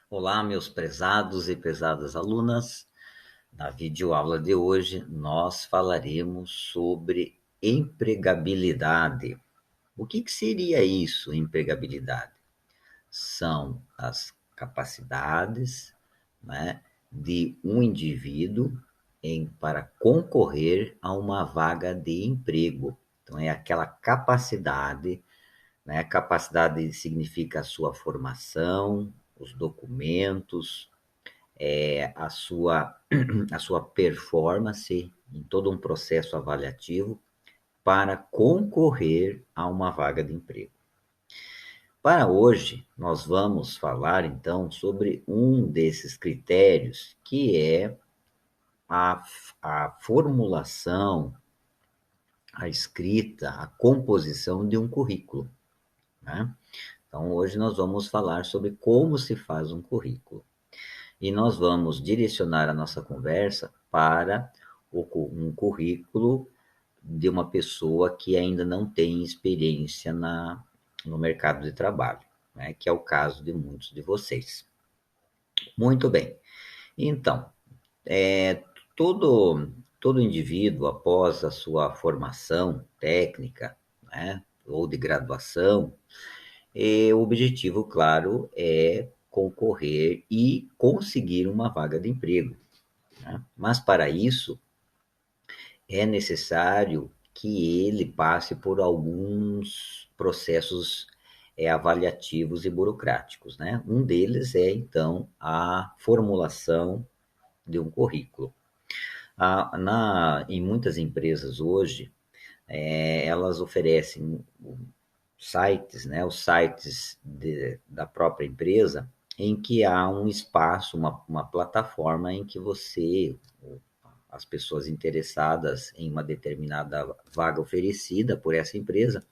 Olá, meus prezados e prezadas alunas. Na videoaula de hoje, nós falaremos sobre empregabilidade. O que seria isso, empregabilidade? São as capacidades, né, de um indivíduo para concorrer a uma vaga de emprego. Então, é aquela capacidade, né? Capacidade significa a sua formação, os documentos, a sua performance em todo um processo avaliativo para concorrer a uma vaga de emprego. Para hoje, nós vamos falar então sobre um desses critérios, que é a, a formulação, a escrita, a composição de um currículo, né? Então, hoje nós vamos falar sobre como se faz um currículo. E nós vamos direcionar a nossa conversa para um currículo de uma pessoa que ainda não tem experiência no mercado de trabalho, né? Que é o caso de muitos de vocês. Muito bem. Então, todo, todo indivíduo, após a sua formação técnica, né, ou de graduação, o objetivo, claro, é concorrer e conseguir uma vaga de emprego, né? Mas para isso é necessário que ele passe por alguns processos avaliativos e burocráticos, né? Um deles é, então, a formulação de um currículo. Em muitas empresas hoje, elas oferecem sites, né, os sites da própria empresa, em que há um espaço, uma plataforma em que as pessoas interessadas em uma determinada vaga oferecida por essa empresa,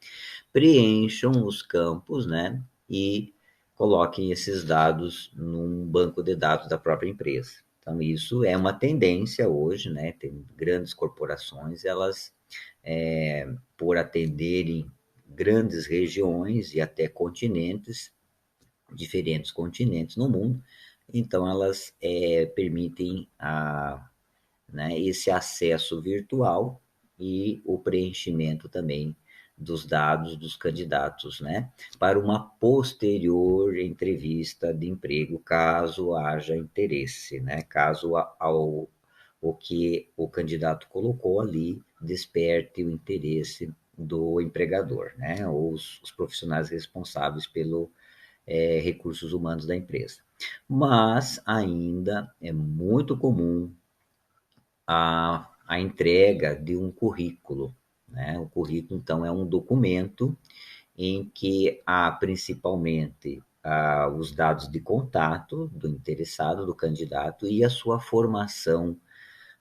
preencham os campos, né, e coloquem esses dados num banco de dados da própria empresa. Então, isso é uma tendência hoje, né? Tem grandes corporações, elas, por atenderem grandes regiões e até continentes, diferentes continentes no mundo, então elas permitem né, esse acesso virtual e o preenchimento também dos dados dos candidatos, né, para uma posterior entrevista de emprego, caso haja interesse, né, caso o que o candidato colocou ali desperte o interesse do empregador, né, ou os profissionais responsáveis pelo recursos humanos da empresa. Mas ainda é muito comum a entrega de um currículo, né? O currículo, então, é um documento em que há principalmente os dados de contato do interessado, do candidato, e a sua formação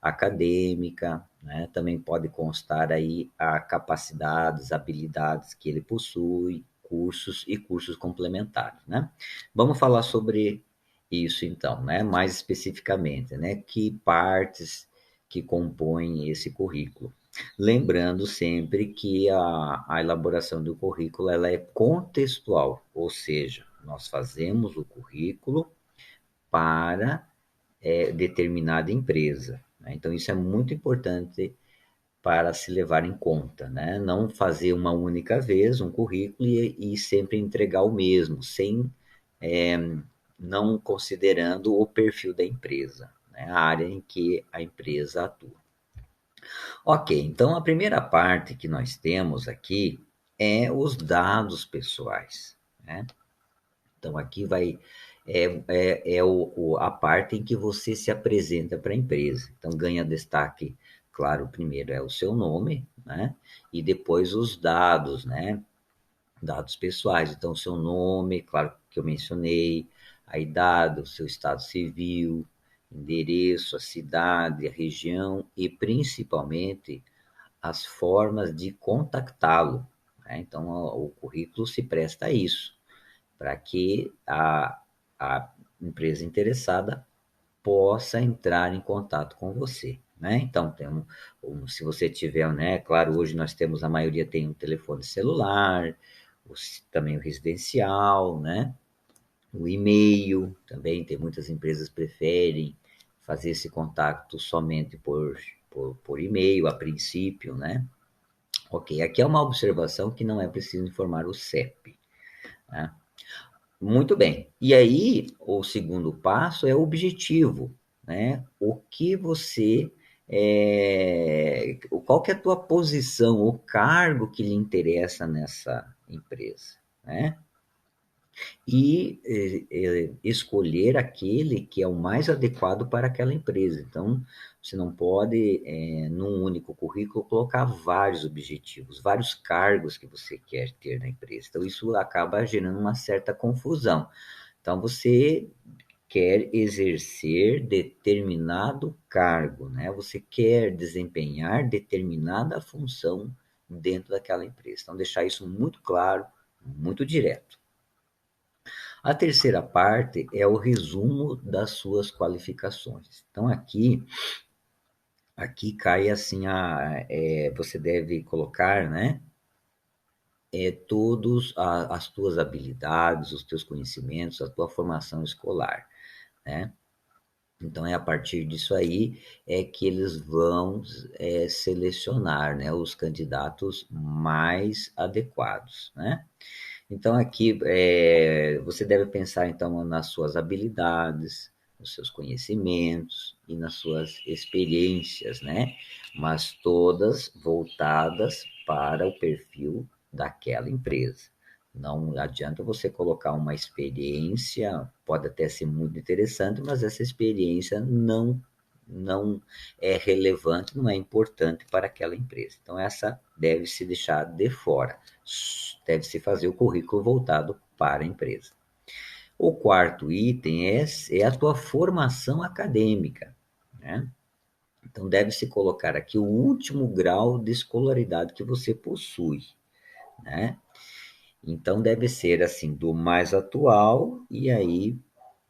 acadêmica, né? Também pode constar aí a capacidades, habilidades que ele possui, cursos e cursos complementares, né? Vamos falar sobre isso então, né? Mais especificamente, né? Que partes que compõem esse currículo. Lembrando sempre que a elaboração do currículo ela é contextual, ou seja, nós fazemos o currículo para determinada empresa, né? Então, isso é muito importante para se levar em conta, né? Não fazer uma única vez um currículo e sempre entregar o mesmo, sem é, não considerando o perfil da empresa, né? A área em que a empresa atua. Ok, então a primeira parte que nós temos aqui é os dados pessoais, né? Então aqui a parte em que você se apresenta para a empresa. Então ganha destaque, claro, primeiro é o seu nome, né? E depois os dados, né? Dados pessoais. Então o seu nome, claro que eu mencionei, a idade, o seu estado civil, endereço, a cidade, a região e principalmente as formas de contactá-lo, né? Então o currículo se presta a isso para que a empresa interessada possa entrar em contato com você, né? Então, se você tiver, né? Claro, hoje nós temos, a maioria tem um telefone celular, também o residencial, né? O e-mail também, tem muitas empresas que preferem fazer esse contato somente por e-mail, a princípio, né? Ok, aqui é uma observação que não é preciso informar o CEP, né? Muito bem. E aí, o segundo passo é o objetivo, né? O que você qual que é a tua posição, o cargo que lhe interessa nessa empresa, né? E escolher aquele que é o mais adequado para aquela empresa. Então, você não pode, num único currículo, colocar vários objetivos, vários cargos que você quer ter na empresa. Então, isso acaba gerando uma certa confusão. Então, você quer exercer determinado cargo, né? Você quer desempenhar determinada função dentro daquela empresa. Então, deixar isso muito claro, muito direto. A terceira parte é o resumo das suas qualificações. Então, aqui cai assim, você deve colocar, né, todos as tuas habilidades, os teus conhecimentos, a tua formação escolar, né? Então, é a partir disso aí que eles vão selecionar, né, os candidatos mais adequados, né? Então, aqui você deve pensar então nas suas habilidades, nos seus conhecimentos e nas suas experiências, né? Mas todas voltadas para o perfil daquela empresa. Não adianta você colocar uma experiência, pode até ser muito interessante, mas essa experiência não é relevante, não é importante para aquela empresa. Então, essa deve se deixar de fora. Deve-se fazer o currículo voltado para a empresa. O quarto item é a tua formação acadêmica, né? Então, deve-se colocar aqui o último grau de escolaridade que você possui, né? Então, deve ser assim, do mais atual e aí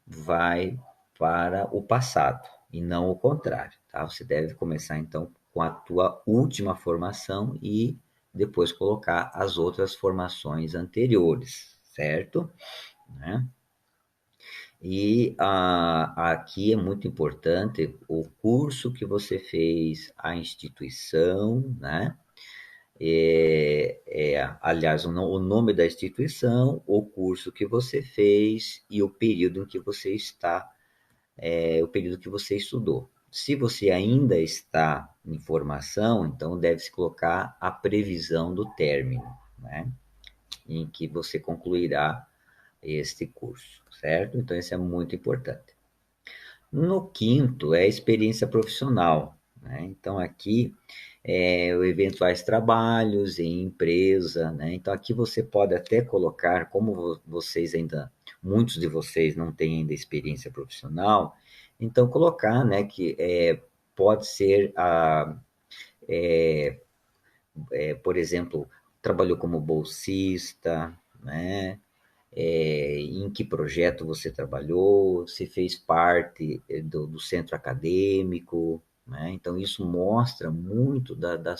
vai para o passado e não o contrário, tá? Você deve começar então com a tua última formação e depois colocar as outras formações anteriores, certo? Né? E aqui é muito importante o curso que você fez, a instituição, né? Aliás, o nome da instituição, o curso que você fez e o período em que você está o período que você estudou. Se você ainda está em formação, então deve-se colocar a previsão do término, né? Em que você concluirá este curso, certo? Então, isso é muito importante. No quinto, é a experiência profissional, né? Então, aqui, eventuais trabalhos em empresa, né? Então, aqui você pode até colocar, como vocês ainda, muitos de vocês não têm ainda experiência profissional, então colocar, né, que pode ser, por exemplo, trabalhou como bolsista, né? Em que projeto você trabalhou, se fez parte do centro acadêmico, né? Então, isso mostra muito de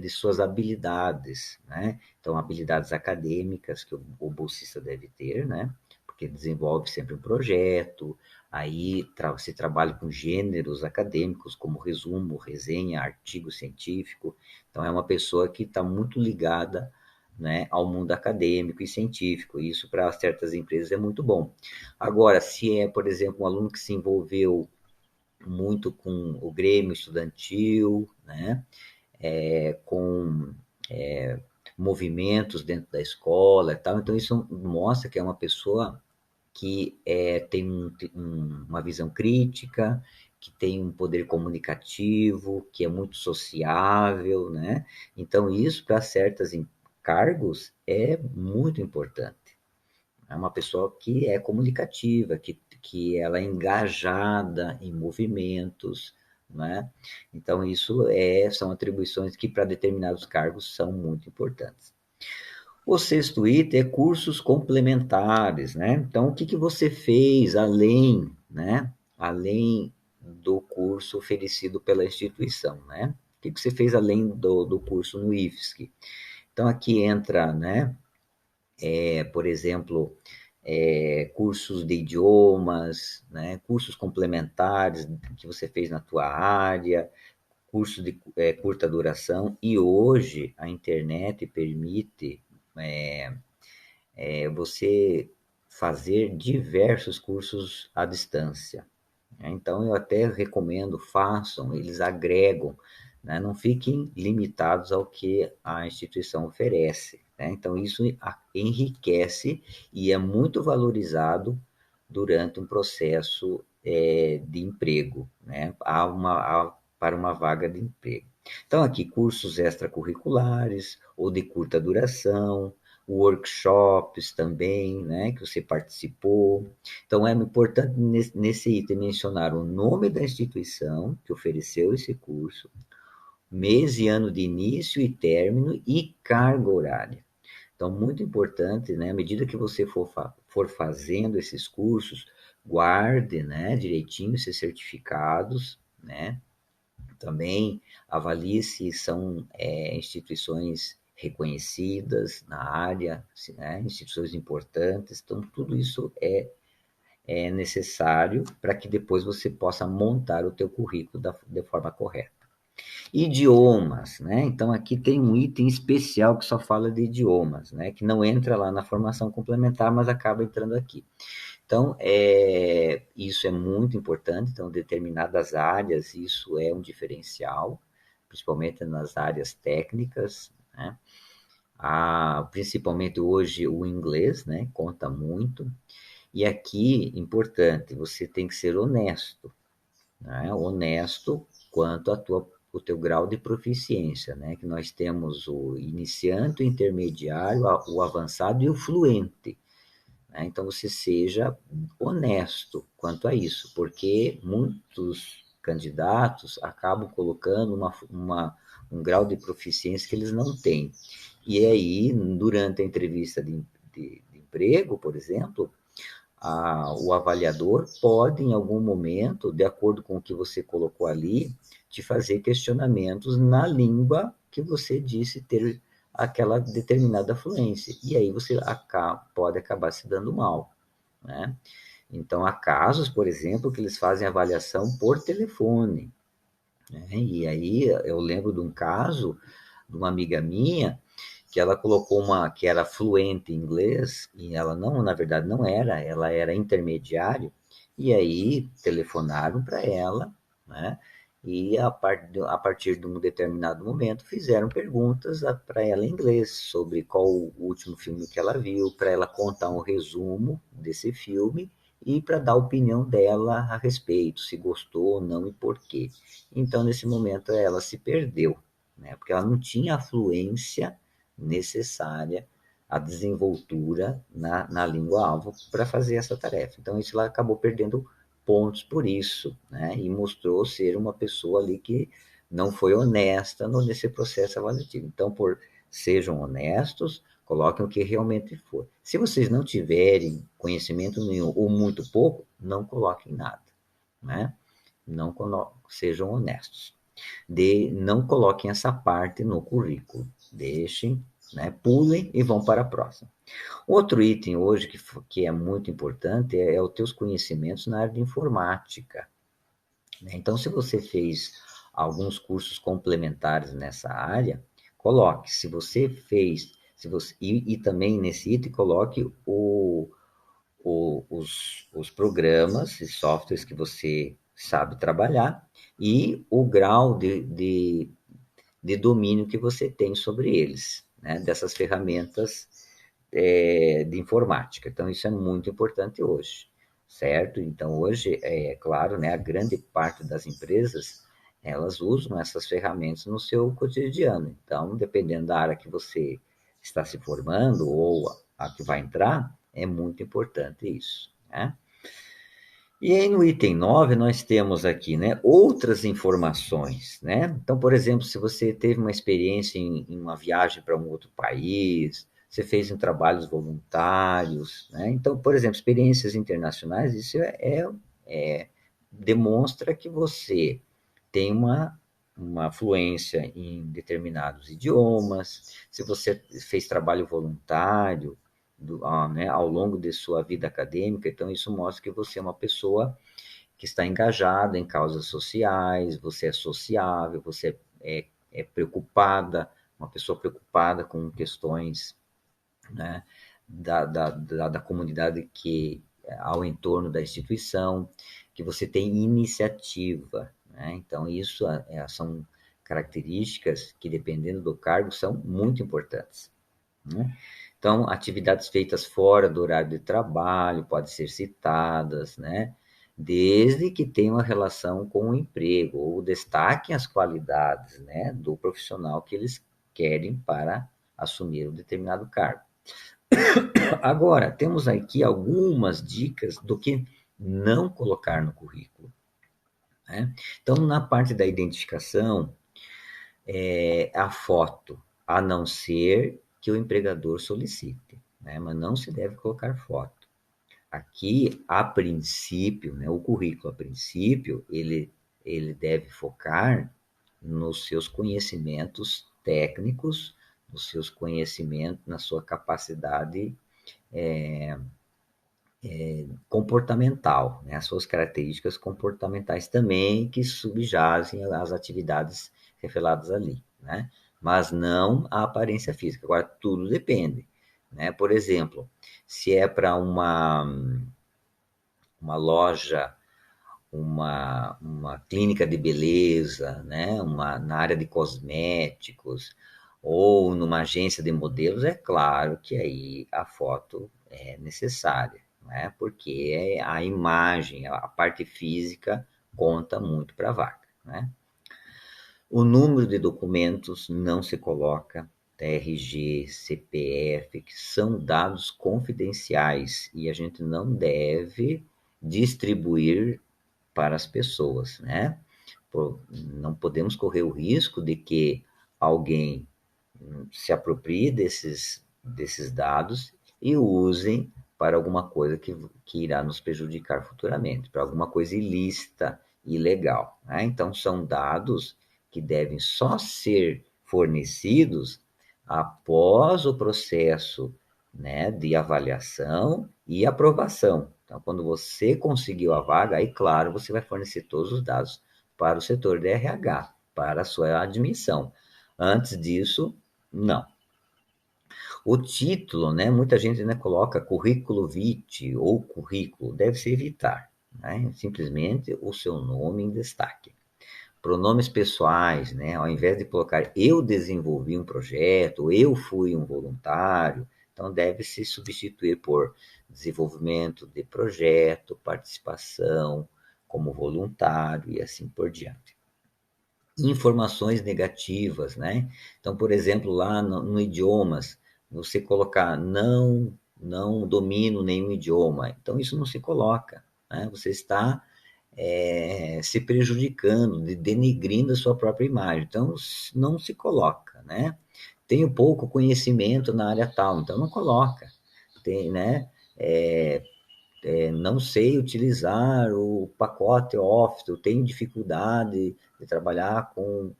suas habilidades, né? Então, habilidades acadêmicas que o bolsista deve ter, né? Porque desenvolve sempre um projeto, aí se trabalha com gêneros acadêmicos, como resumo, resenha, artigo científico. Então, é uma pessoa que está muito ligada, né, ao mundo acadêmico e científico. Isso, para certas empresas, é muito bom. Agora, se é, por exemplo, um aluno que se envolveu muito com o grêmio estudantil, né? Com movimentos dentro da escola e tal. Então, isso mostra que é uma pessoa que tem uma visão crítica, que tem um poder comunicativo, que é muito sociável, né? Então, isso para certos cargos é muito importante. É uma pessoa que é comunicativa, que ela é engajada em movimentos, né? Então, isso são atribuições que para determinados cargos são muito importantes. O sexto item é cursos complementares, né? Então, o que que você fez além, né? Além do curso oferecido pela instituição, né? O que que você fez além do curso no IFSC? Então, aqui entra, né? Por exemplo, cursos de idiomas, né, cursos complementares que você fez na tua área, cursos de curta duração, e hoje a internet permite você fazer diversos cursos à distância. Então, eu até recomendo, façam, eles agregam, né? Não fiquem limitados ao que a instituição oferece, né? Então, isso enriquece e é muito valorizado durante um processo de emprego, né? Para uma vaga de emprego. Então, aqui, cursos extracurriculares ou de curta duração, workshops também, né, que você participou. Então, é importante nesse item mencionar o nome da instituição que ofereceu esse curso, mês e ano de início e término e carga horária. Então, muito importante, né, à medida que você for fazendo esses cursos, guarde, né, direitinho esses certificados, né, também avalie se são instituições reconhecidas na área, né, instituições importantes. Então, tudo isso é necessário para que depois você possa montar o teu currículo de forma correta. Idiomas, né? Então, aqui tem um item especial que só fala de idiomas, né? Que não entra lá na formação complementar, mas acaba entrando aqui. Então, isso é muito importante. Então, determinadas áreas, isso é um diferencial, principalmente nas áreas técnicas, né? Principalmente hoje o inglês, né? Conta muito. E aqui, importante, você tem que ser honesto, né? Honesto quanto o teu grau de proficiência, né? Que nós temos o iniciante, o intermediário, o avançado e o fluente. Né? Então, você seja honesto quanto a isso, porque muitos candidatos acabam colocando um grau de proficiência que eles não têm. E aí, durante a entrevista de emprego, por exemplo, o avaliador pode, em algum momento, de acordo com o que você colocou ali, te fazer questionamentos na língua que você disse ter aquela determinada fluência. E aí você pode acabar se dando mal, né? Então, há casos, por exemplo, que eles fazem avaliação por telefone, né? E aí eu lembro de um caso de uma amiga minha que ela colocou uma que era fluente em inglês e ela não, na verdade não era, ela era intermediário e aí telefonaram para ela, né? E a partir de um determinado momento fizeram perguntas para ela em inglês sobre qual o último filme que ela viu, para ela contar um resumo desse filme e para dar a opinião dela a respeito, se gostou ou não e por quê. Então, nesse momento, ela se perdeu, né? Porque ela não tinha a fluência necessária, a desenvoltura na língua-alvo para fazer essa tarefa. Então, isso ela acabou perdendo pontos por isso, né? E mostrou ser uma pessoa ali que não foi honesta nesse processo avaliativo. Então, sejam honestos, coloquem o que realmente for. Se vocês não tiverem conhecimento nenhum ou muito pouco, não coloquem nada, né? Não sejam honestos. Não coloquem essa parte no currículo. Deixem, né? Pulem e vão para a próxima. Outro item hoje que é muito importante é os teus conhecimentos na área de informática, né? Então, se você fez alguns cursos complementares nessa área, coloque. Se você fez, se você, e também nesse item, coloque os programas e softwares que você sabe trabalhar e o grau de domínio que você tem sobre eles, né? Dessas ferramentas de informática. Então, isso é muito importante hoje, certo? Então, hoje, é claro, né, a grande parte das empresas, elas usam essas ferramentas no seu cotidiano. Então, dependendo da área que você está se formando ou a que vai entrar, é muito importante isso, né? E aí no item 9 nós temos aqui, né, outras informações, né? Então, por exemplo, se você teve uma experiência em uma viagem para um outro país, você fez em trabalhos voluntários, né? Então, por exemplo, experiências internacionais, isso demonstra que você tem uma fluência em determinados idiomas, se você fez trabalho voluntário, né, ao longo de sua vida acadêmica. Então, isso mostra que você é uma pessoa que está engajada em causas sociais, você é sociável, você é preocupada, uma pessoa preocupada com questões, né, da comunidade que ao entorno da instituição, que você tem iniciativa, né? Então, isso são características que, dependendo do cargo, são muito importantes, né? Então, atividades feitas fora do horário de trabalho podem ser citadas, né? Desde que tenham uma relação com o emprego, ou destaquem as qualidades, né, do profissional que eles querem para assumir um determinado cargo. Agora, temos aqui algumas dicas do que não colocar no currículo, né? Então, na parte da identificação, a foto, a não ser que o empregador solicite, né? Mas não se deve colocar foto. Aqui, a princípio, né, o currículo, a princípio, ele deve focar nos seus conhecimentos técnicos, nos seus conhecimentos, na sua capacidade comportamental, né? As suas características comportamentais também que subjazem às atividades reveladas ali, né? Mas não a aparência física. Agora, tudo depende, né? Por exemplo, se é para uma loja, uma clínica de beleza, né? Na área de cosméticos, ou numa agência de modelos, é claro que aí a foto é necessária, né? Porque a imagem, a parte física conta muito para a vaga, né? O número de documentos não se coloca, RG, CPF, que são dados confidenciais e a gente não deve distribuir para as pessoas, né? Não podemos correr o risco de que alguém se aproprie desses dados e usem para alguma coisa que irá nos prejudicar futuramente, para alguma coisa ilícita, ilegal, né? Então, são dados que devem só ser fornecidos após o processo, né, de avaliação e aprovação. Então, quando você conseguiu a vaga, aí, claro, você vai fornecer todos os dados para o setor de RH, para a sua admissão. Antes disso, não. O título, né? Muita gente, né, coloca currículo vitae ou currículo, deve-se evitar, né? Simplesmente o seu nome em destaque. Pronomes pessoais, né? Ao invés de colocar eu desenvolvi um projeto, eu fui um voluntário, então deve-se substituir por desenvolvimento de projeto, participação como voluntário e assim por diante. Informações negativas, né? Então, por exemplo, lá no idiomas, você colocar não domino nenhum idioma, então isso não se coloca, né? Você está se prejudicando, denigrindo a sua própria imagem, então não se coloca, né? Tenho pouco conhecimento na área tal, então não coloca, tem, né? Não sei utilizar o pacote Office, eu tenho dificuldade de trabalhar com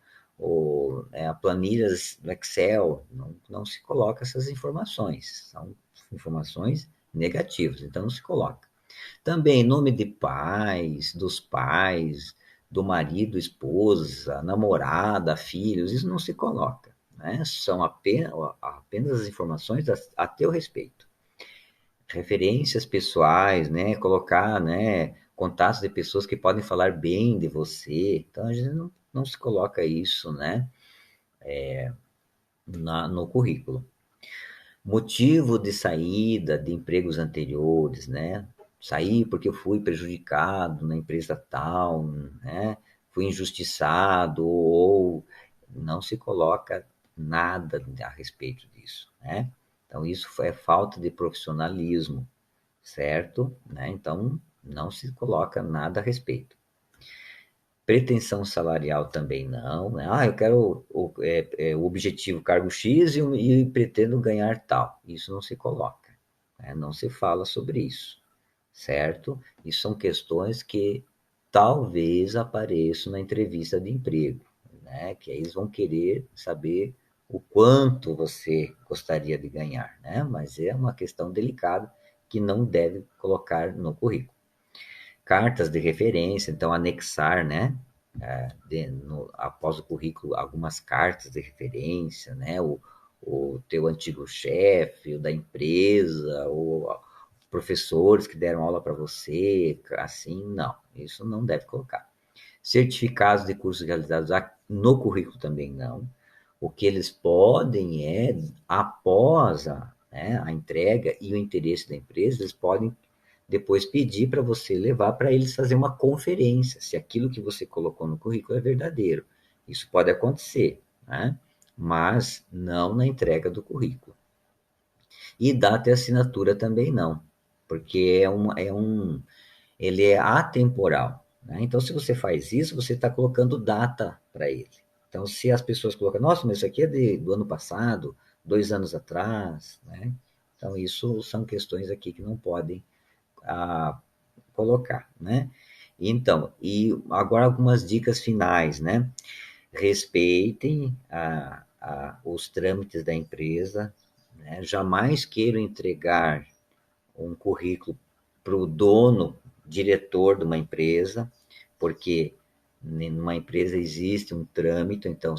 planilhas do Excel, não se coloca essas informações, são informações negativas, então não se coloca. Também nome de pais, dos pais, do marido, esposa, namorada, filhos, isso não se coloca, né? São apenas as informações a teu respeito. Referências pessoais, né? Colocar, né, contatos de pessoas que podem falar bem de você. Então a gente não se coloca isso, né, no currículo. Motivo de saída de empregos anteriores, né? Saí porque eu fui prejudicado na empresa tal, né? Fui injustiçado ou não se coloca nada a respeito disso, né? Então isso é falta de profissionalismo, certo? Né? Então, não se coloca nada a respeito. Pretensão salarial também não, né? Eu quero o objetivo cargo X e pretendo ganhar tal. Isso não se coloca, né? Não se fala sobre isso, certo? Isso são questões que talvez apareçam na entrevista de emprego, né? Que aí eles vão querer saber o quanto você gostaria de ganhar, né? Mas é uma questão delicada que não deve colocar no currículo. Cartas de referência, então anexar, né? Após o currículo, algumas cartas de referência, né? O teu antigo chefe, o da empresa, ou professores que deram aula para você, assim, não, isso não deve colocar. Certificados de cursos realizados no currículo também não. O que eles podem é, após a entrega e o interesse da empresa, eles podem depois pedir para você levar para eles fazer uma conferência, se aquilo que você colocou no currículo é verdadeiro. Isso pode acontecer, né? Mas não na entrega do currículo. E data e assinatura também não, porque ele é atemporal, né? Então, se você faz isso, você está colocando data para ele. Então, se as pessoas colocam, nossa, mas isso aqui é do ano passado, 2 anos atrás, né? Então, isso são questões aqui que não podem ah, colocar, né? Então, e agora algumas dicas finais, né? Respeitem os trâmites da empresa, né? Jamais queiram entregar um currículo para o dono, diretor de uma empresa, porque numa empresa existe um trâmite, então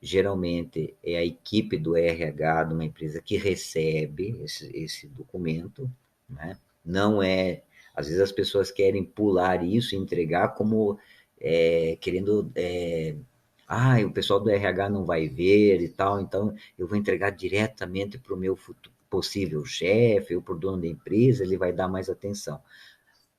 geralmente é a equipe do RH de uma empresa que recebe esse documento, né? Não é, às vezes as pessoas querem pular isso e entregar como querendo o pessoal do RH não vai ver e tal, então eu vou entregar diretamente para o meu possível chefe ou para o dono da empresa, ele vai dar mais atenção.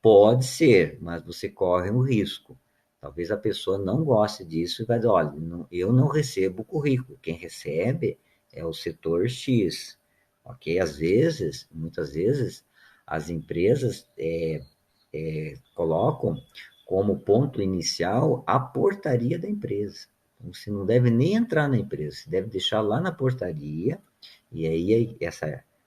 Pode ser, mas você corre um risco. Talvez a pessoa não goste disso e vai dizer, olha, eu não recebo o currículo, quem recebe é o setor X, ok? Às vezes, muitas vezes, as empresas colocam como ponto inicial a portaria da empresa. Então, você não deve nem entrar na empresa, você deve deixar lá na portaria, e aí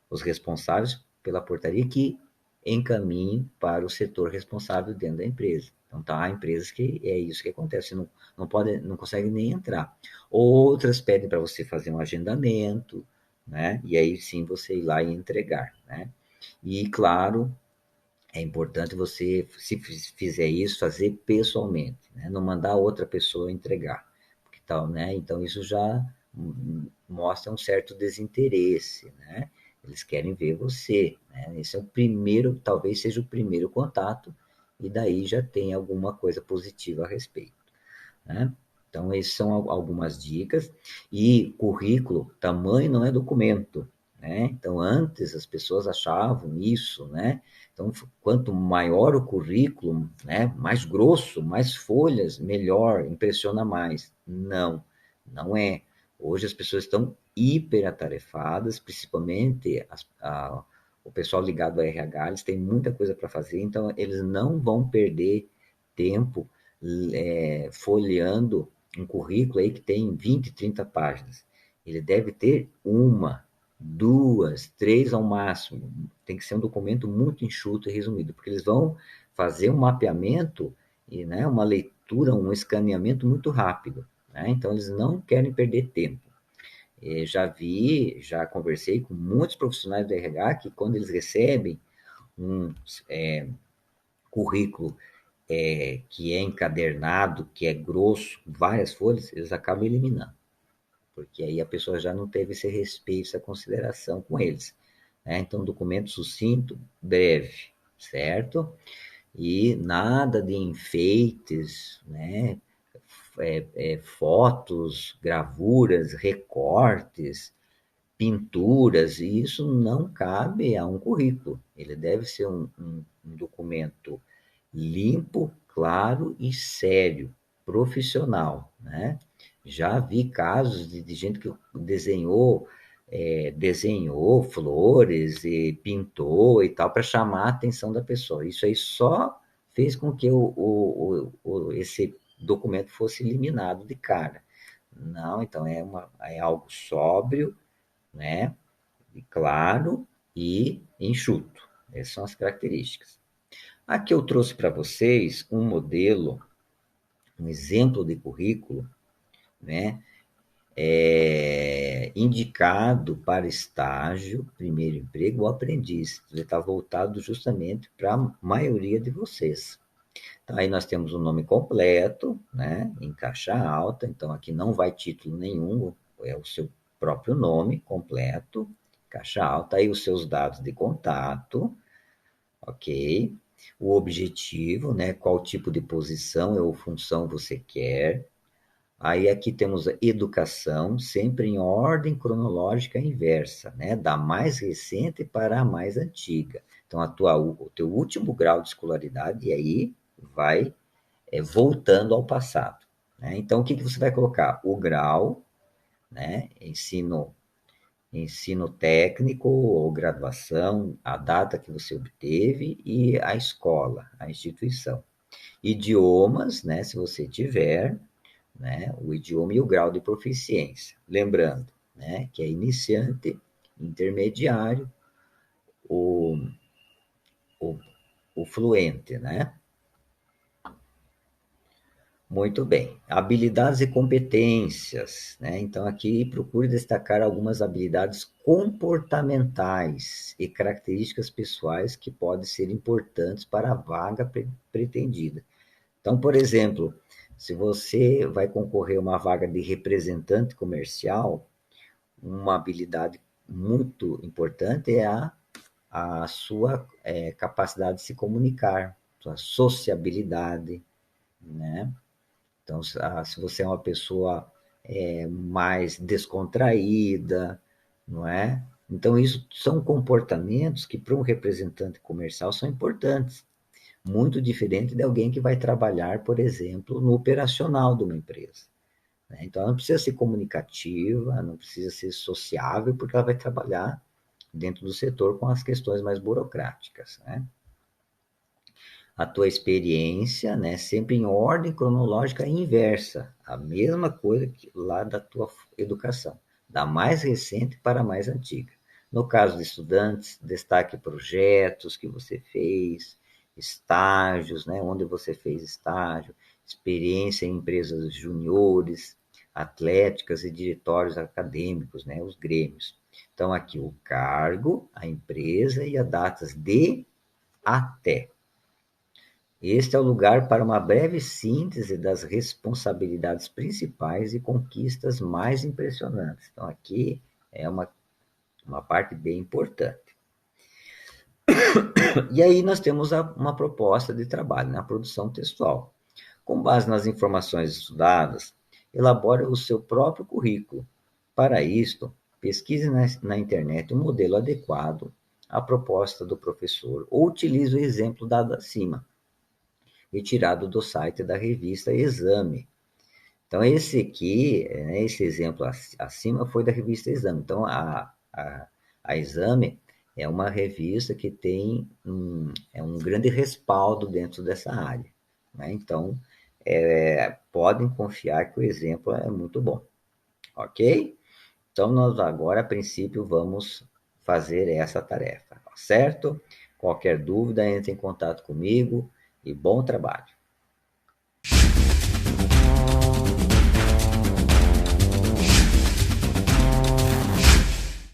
os responsáveis pela portaria que encaminhem para o setor responsável dentro da empresa. Então, tá, há empresas que é isso que acontece, você não consegue nem entrar. Outras pedem para você fazer um agendamento, né? E aí sim você ir lá e entregar, né? E claro, é importante você, se fizer isso, fazer pessoalmente, né? Não mandar outra pessoa entregar, porque tal, né? Então isso já mostra um certo desinteresse, né? Eles querem ver você, né? Esse é o primeiro, talvez seja o primeiro contato, e daí já tem alguma coisa positiva a respeito, né? Então, essas são algumas dicas. E currículo, tamanho não é documento, né? Então, antes as pessoas achavam isso, né? Então, quanto maior o currículo, né? Mais grosso, mais folhas, melhor, impressiona mais. Não, não é. Hoje as pessoas estão hiperatarefadas, principalmente o pessoal ligado ao RH, eles têm muita coisa para fazer, então eles não vão perder tempo folheando um currículo aí que tem 20, 30 páginas. Ele deve ter uma, duas, três ao máximo. Tem que ser um documento muito enxuto e resumido, porque eles vão fazer um mapeamento e, né, uma leitura, um escaneamento muito rápido, né? Então, eles não querem perder tempo. Já conversei com muitos profissionais do RH que, quando eles recebem um currículo que é encadernado, que é grosso, várias folhas, eles acabam eliminando, porque aí a pessoa já não teve esse respeito, essa consideração com eles, né? Então, documento sucinto, breve, certo? E nada de enfeites, né? Fotos, gravuras, recortes, pinturas, e isso não cabe a um currículo. Ele deve ser um documento limpo, claro e sério, profissional, né? Já vi casos de gente que desenhou flores e pintou e tal para chamar a atenção da pessoa. Isso aí só fez com que esse documento fosse eliminado de cara. Não, então é algo sóbrio, né? E claro e enxuto. Essas são as características. Aqui eu trouxe para vocês um modelo, um exemplo de currículo, né? indicado para estágio, primeiro emprego ou aprendiz. Ele está voltado justamente para a maioria de vocês. Então, aí nós temos o nome completo, né, em caixa alta, então aqui não vai título nenhum, é o seu próprio nome completo, caixa alta, aí os seus dados de contato, ok? O objetivo, né, qual tipo de posição ou função você quer. Aí aqui temos a educação, sempre em ordem cronológica inversa, né, da mais recente para a mais antiga. Então, o teu último grau de escolaridade, e aí vai voltando ao passado. Né? Então, o que, que você vai colocar? O grau, né? Ensino técnico ou graduação, a data que você obteve e a escola, a instituição. Idiomas, né? Se você tiver, né? O idioma e o grau de proficiência. Lembrando, né? Que é iniciante, intermediário, o, o, o fluente, né? Muito bem. Habilidades e competências, né? Então, aqui procure destacar algumas habilidades comportamentais e características pessoais que podem ser importantes para a vaga pretendida. Então, por exemplo, se você vai concorrer a uma vaga de representante comercial, uma habilidade muito importante é a sua capacidade de se comunicar, sua sociabilidade, né? Então, se você é uma pessoa mais descontraída, não é? Então, isso são comportamentos que, para um representante comercial, são importantes. Muito diferente de alguém que vai trabalhar, por exemplo, no operacional de uma empresa. Né? Então, ela não precisa ser comunicativa, não precisa ser sociável, porque ela vai trabalhar dentro do setor com as questões mais burocráticas. Né? A tua experiência, né, sempre em ordem cronológica inversa, a mesma coisa que lá da tua educação, da mais recente para a mais antiga. No caso de estudantes, destaque projetos que você fez, estágios, né, onde você fez estágio, experiência em empresas juniores, atléticas e diretórios acadêmicos, né, os grêmios. Então, aqui o cargo, a empresa e as datas de até. Este é o lugar para uma breve síntese das responsabilidades principais e conquistas mais impressionantes. Então, aqui é uma parte bem importante. E aí nós temos uma proposta de trabalho na produção textual. Com base nas informações estudadas, elabore o seu próprio currículo. Para isto, pesquise na internet um modelo adequado à proposta do professor ou utilize o exemplo dado acima, retirado do site da revista Exame. Então, esse aqui, né, esse exemplo acima foi da revista Exame. Então, a Exame é uma revista que tem um grande respaldo dentro dessa área. Né? Então, podem confiar que o exemplo é muito bom. Ok? Então, nós agora, a princípio, vamos fazer essa tarefa, certo? Qualquer dúvida, entre em contato comigo e bom trabalho.